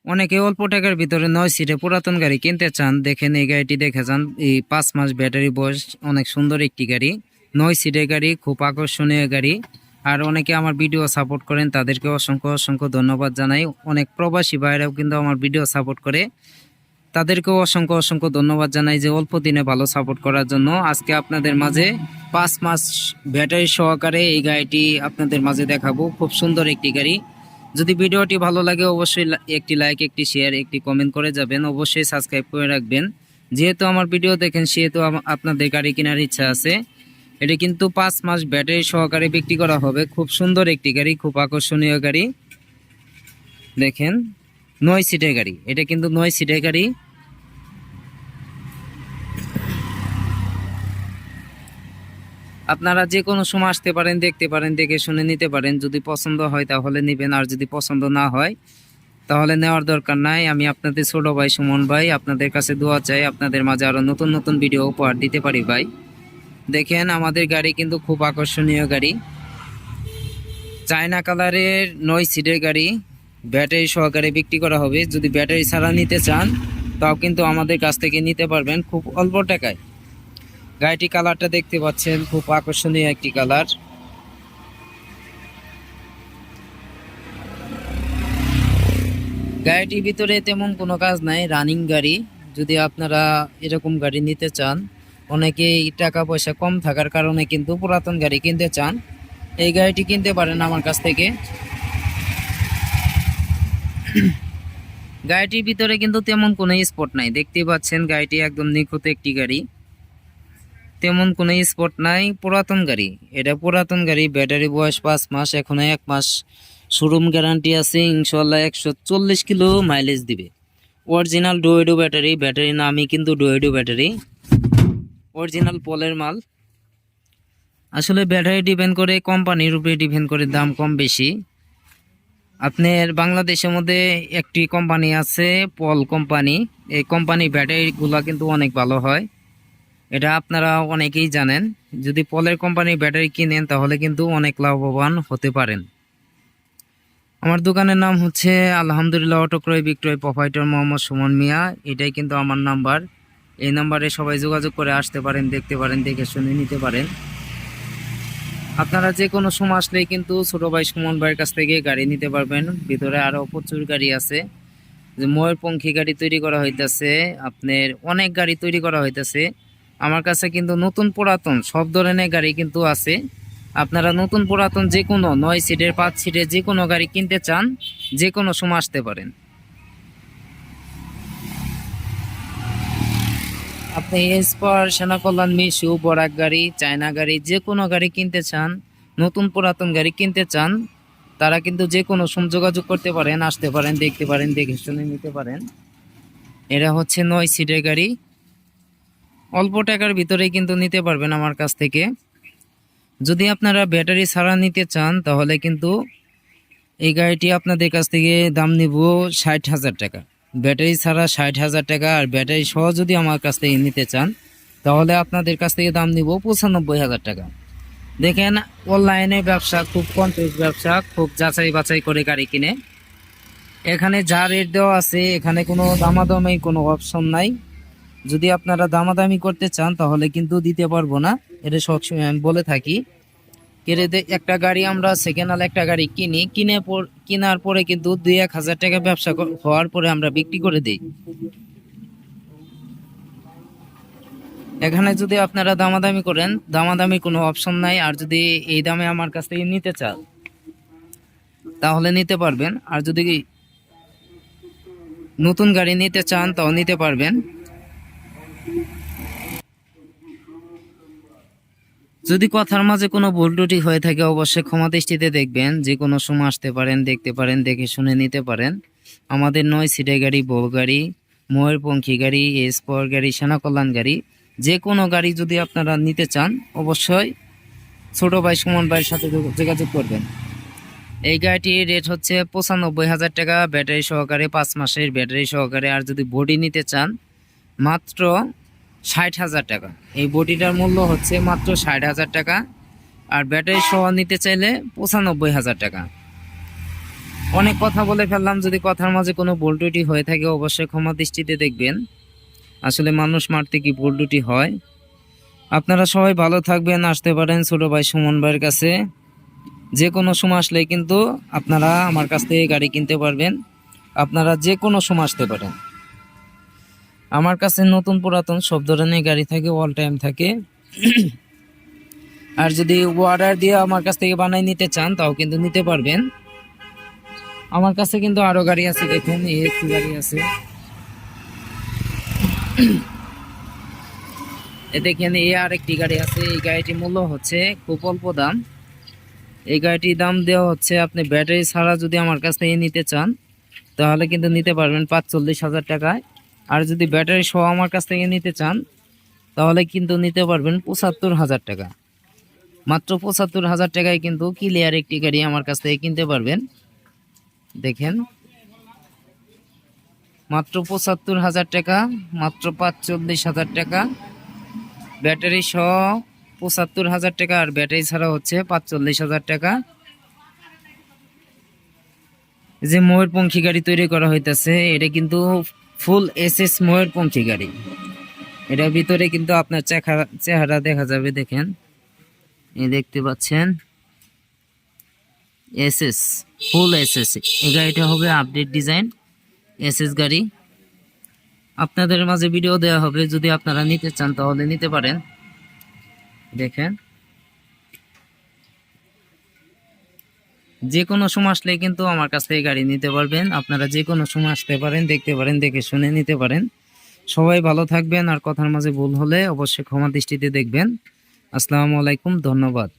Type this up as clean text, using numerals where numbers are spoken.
অনেকে অল্প টাকার ভিতরে 9 সিটে পুরাতন গাড়ি কিনতে চান। দেখেন এই গাড়িটি দেখে যান। এই 5 মাস ব্যাটারি বয়স, অনেক সুন্দর একটি গাড়ি, 9 সিটের গাড়ি, খুব আকর্ষণীয় গাড়ি। আর অনেকে আমার ভিডিও সাপোর্ট করেন, তাদেরকে অসংখ্য অসংখ্য ধন্যবাদ জানাই। অনেক প্রবাসী ভাইরাও কিন্তু আমার ভিডিও সাপোর্ট করে, তাদেরকেও অসংখ্য অসংখ্য ধন্যবাদ জানাই যে অল্প দিনে ভালো সাপোর্ট করার জন্য। আজকে আপনাদের মাঝে 5 মাস ব্যাটারি সহকারে এই গাড়িটি আপনাদের মাঝে দেখাবো। খুব সুন্দর একটি গাড়ি। যদি ভিডিওটি ভালো লাগে অবশ্যই একটি লাইক, একটি শেয়ার, একটি কমেন্ট করে যাবেন। অবশ্যই সাবস্ক্রাইব করে রাখবেন। যেহেতু আমার ভিডিও দেখেন সেহেতু আপনাদের গাড়ি কেনার ইচ্ছা আছে। এটি কিন্তু 5 মাস ব্যাটারি সহকারে বিক্রি করা হবে। খুব সুন্দর একটি গাড়ি, খুব আকর্ষণীয় গাড়ি। দেখেন 9 সিটের গাড়ি, এটা কিন্তু 9 সিটের গাড়ি। আপনারা যে কোনো সময় আসতে পারেন, দেখতে পারেন, দেখে শুনে নিতে পারেন। যদি পছন্দ হয় তাহলে নেবেন, আর যদি পছন্দ না হয় তাহলে নেওয়ার দরকার নাই। আমি আপনাদের ছোট ভাই সুমন ভাই, আপনাদের কাছে দোয়া চাই আপনাদের মাঝে আরো নতুন নতুন ভিডিও উপহার দিতে পারি ভাই। দেখেন আমাদের গাড়ি কিন্তু খুব আকর্ষণীয় গাড়ি, চায়না কালারের 9 সিটের গাড়ি, ব্যাটারি সহকারে বিক্রি করা হবে। যদি ব্যাটারি ছাড়া নিতে চান তাও কিন্তু আমাদের কাছ থেকে নিতে পারবেন খুব অল্প টাকায়। গাড়িটি কালারটা দেখতে পাচ্ছেন, খুব আকর্ষণীয় একটি কালার। গাড়িটির ভিতরে তেমন কোনো কাজ নাই, রানিং গাড়ি। যদি আপনারা এরকম গাড়ি নিতে চান, অনেকেই টাকা পয়সা কম থাকার কারণে কিন্তু পুরাতন গাড়ি কিনতে চান, এই গাড়িটি কিনতে পারেন আমার কাছ থেকে। গাড়িটির ভিতরে কিন্তু তেমন কোনো স্পট নাই, দেখতেই পাচ্ছেন গাড়িটি একদম নিখুঁত একটি গাড়ি, তেমন কোনো স্পট নাই। পুরাতন গাড়ি, এটা পুরাতন গাড়ি। ব্যাটারি বয়স 5 মাস, এখনো 1 মাস শোরুম গ্যারান্টি আছে। ইনশাল্লাহ 140 কিলো মাইলেজ দিবে। অরিজিনাল ডুয়েডো ব্যাটারি, ব্যাটারি নামই কিন্তু ডুয়েডো ব্যাটারি, অরিজিনাল পলের মাল। আসলে ব্যাটারি ডিপেন্ড করে, কোম্পানির উপরে ডিপেন্ড করে দাম কম বেশি। আপনার বাংলাদেশের মধ্যে একটি কোম্পানি আছে, পল কোম্পানি। এই কোম্পানি ব্যাটারিগুলো কিন্তু অনেক ভালো হয়, এটা আপনারা অনেকেই জানেন। যদি পলের কোম্পানির ব্যাটারি কিনেন তাহলে কিন্তু অনেক লাভবান হতে পারেন। আমার দোকানের নাম হচ্ছে আলহামদুলিল্লাহ অটো ক্রয় বিক্রয় প্রোপাইটর মোহাম্মদ সুমন মিয়া। এটাই কিন্তু আমার নাম্বার। এই নাম্বারে সবাই যোগাযোগ করে আসতে পারেন, দেখতে পারেন, দেখে শুনে নিতে পারেন। আপনারা যে কোনো সময় আসলেই কিন্তু ছোট ভাই সুমন ভাইয়ের কাছ থেকে গাড়ি নিতে পারবেন। ভিতরে আরও প্রচুর গাড়ি আছে, যে ময়ূরপঙ্খী গাড়ি তৈরি করা হইতেছে, আপনার অনেক গাড়ি তৈরি করা হইতেছে। আমার কাছে কিন্তু নতুন পুরাতন সব ধরনের গাড়ি কিন্তু আছে। আপনারা নতুন পুরাতন যে কোনো 9 সিটের 5 সিটের যে কোনো গাড়ি কিনতে চান, যে কোনো সময় আসতে পারেন। আপনি এসপার, সেনা কল্যাণ, মিশু, বরাক গাড়ি, চায়না গাড়ি, যে কোনো গাড়ি কিনতে চান, নতুন পুরাতন গাড়ি কিনতে চান, তারা কিন্তু যে কোনো সময় যোগাযোগ করতে পারেন, আসতে পারেন, দেখতে পারেন, দেখে শুনে নিতে পারেন। এটা হচ্ছে 9 সিটের গাড়ি, অল্প টাকার ভিতরে কিন্তু নিতে পারবেন আমার কাছ থেকে। যদি আপনারা ব্যাটারি ছাড়া নিতে চান তাহলে কিন্তু এই গাড়িটি আপনাদের কাছ থেকে দাম নিব 60,000 টাকা। ব্যাটারি ছাড়া 60,000 টাকা। আর ব্যাটারি সহ যদি আমার কাছ থেকে নিতে চান তাহলে আপনাদের কাছ থেকে দাম নিব 95,000 টাকা। দেখেন অনলাইনে ব্যবসা, খুব কনফিউজ ব্যবসা, খুব যাচাই বাছাই করে গাড়ি কিনে। এখানে যা রেট দেওয়া আছে, এখানে কোনো দামাদামি কোনো অপশন নাই। যদি আপনারা দামাদামি করতে চান তাহলে কিন্তু দিতে পারবো না, এটা সবসময় আমি বলে থাকি। একটা গাড়ি আমরা সেকেন্ড হ্যান্ড একটা গাড়ি কিনি, কেনার পরে কিন্তু 2-1 হাজার টাকা ব্যবসা হওয়ার পরে আমরা বিক্রি করে দিই। এখানে যদি আপনারা দামাদামি করেন, দামাদামি কোনো অপশন নাই। আর যদি এই দামে আমার কাছ থেকে নিতে চান তাহলে নিতে পারবেন। আর যদি নতুন গাড়ি নিতে চান তাও নিতে পারবেন। যদি কথার মাঝে কোনো ভুল ত্রুটি হয়ে থাকে অবশ্যই ক্ষমা দৃষ্টিতে দেখবেন। যে কোনো সময় আসতে পারেন, দেখতে পারেন, দেখে শুনে নিতে পারেন। আমাদের 9 সিটের গাড়ি, বউ গাড়ি, ময়ূরপঙ্খী গাড়ি, স্পর গাড়ি, সেনা কল্যাণ গাড়ি, যে কোনো গাড়ি যদি আপনারা নিতে চান অবশ্যই ছোট ভাই সুমন ভাইয়ের সাথে যোগাযোগ করবেন। এই গাড়িটির রেট হচ্ছে 95,000 টাকা, ব্যাটারি সহকারে, 5 মাসের ব্যাটারি সহকারে। আর যদি বডি নিতে চান মাত্র 60,000 টাকা। এই বডিটার মূল্য হচ্ছে মাত্র 60,000 টাকা। আর ব্যাটারি সহ নিতে চাইলে 95,000 টাকা। অনেক কথা বলে ফেললাম, যদি কথার মাঝে কোনো ভুল ত্রুটি হয়ে থাকে অবশ্যই ক্ষমা দৃষ্টিতে দেখবেন। আসলে মানুষ মারতে কি ভুল ত্রুটি হয়। আপনারা সবাই ভালো থাকবেন, আসতে পারেন ছোট ভাই সুমন ভাইয়ের কাছে। যে কোনো সময় আসলে কিন্তু আপনারা আমার কাছ থেকে গাড়ি কিনতে পারবেন। আপনারা যে কোনো সময় আসতে পারেন। আমার কাছে নতুন পুরাতন সব ধরনের গাড়ি থাকে, অল টাইম থাকে। আর যদি অর্ডার দিয়ে আমার কাছ থেকে বানাই নিতে চান তাও কিন্তু নিতে পারবেন। আমার কাছে কিন্তু আরো গাড়ি আছে, দেখুন এই একটি গাড়ি আছে, এ দেখেন এই আর একটি গাড়ি আছে। এই গাড়িটির মূল্য হচ্ছে খুব অল্প দাম। এই গাড়িটির দাম দেওয়া হচ্ছে, আপনি ব্যাটারি ছাড়া যদি আমার কাছ থেকে নিতে চান তাহলে কিন্তু নিতে পারবেন ৪৫,০০০ টাকায়। আর যদি ব্যাটারি সহ আমার কাছ থেকে নিতে চান তাহলে কিন্তু নিতে পারবেন ৭৫,০০০ টাকা। মাত্র ৭৫,০০০ টাকায় কিন্তু ক্লিয়ার একটি গাড়ি আমার কাছ থেকে কিনতে পারবেন। দেখেন মাত্র ৭৫,০০০ টাকা, মাত্র ৪৫,০০০ টাকা ব্যাটারি সহ ৭৫,০০০ টাকা, আর ব্যাটারি ছাড়া হচ্ছে ৪৫,০০০ টাকা। যে ময়ূরপঙ্খী গাড়ি তৈরি করা হইতেছে এটা কিন্তু ফুল এসএস ময়ূরপঙ্খী গাড়ি। এটার ভিতরে কিন্তু আপনার চেহারা দেখা যাবে, দেখেন এই দেখতে পাচ্ছেন এসএস, ফুল এসএস। এই গাড়িটা হবে আপডেট ডিজাইন এসএস গাড়ি। আপনাদের মাঝে ভিডিও দেওয়া হবে, যদি আপনারা নিতে চান তাহলে নিতে পারেন। দেখেন যে কোনো সময় আসলে কিন্তু আমার কাছ থেকে গাড়ি নিতে পারবেন। আপনারা যে কোনো সময় আসতে পারেন, দেখতে পারেন, দেখে শুনে নিতে পারেন। সবাই ভালো থাকবেন, আর কথার মাঝে ভুল হলে অবশ্যই ক্ষমা দৃষ্টিতে দেখবেন। আসসালামু আলাইকুম, ধন্যবাদ।